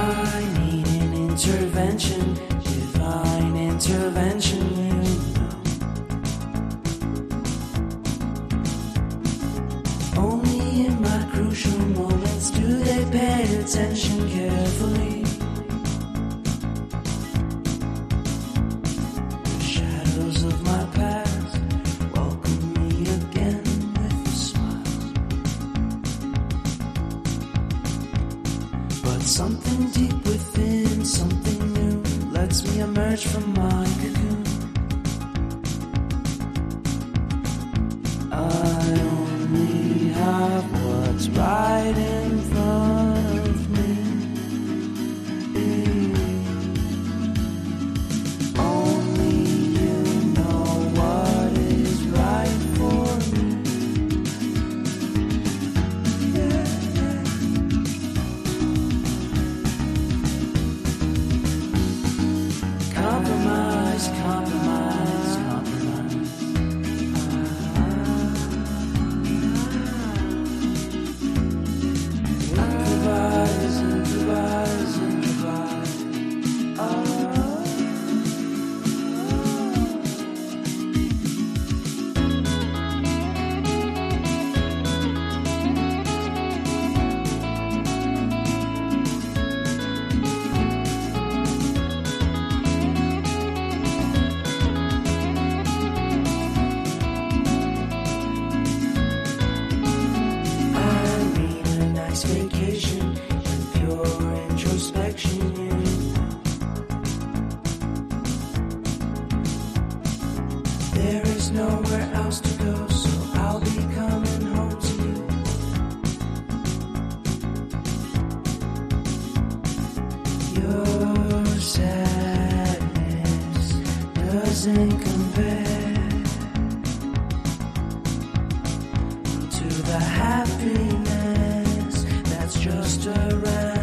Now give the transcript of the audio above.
I need an intervention, divine intervention, you know. Only in my crucial moments do they pay attention carefully. The shadows of my past welcome me again with a smile. But something deep within, something new, lets me emerge from my cocoon. I only have what's right in front of me. Only you know what is right for me. Compromise, compromise, compromise. Improvise, improvise, improvise. I mean a nice vacation and pure introspection, you know. There is nowhere else to go, so I'll be coming home to you. Your sadness doesn't compare to the happiness that's just around.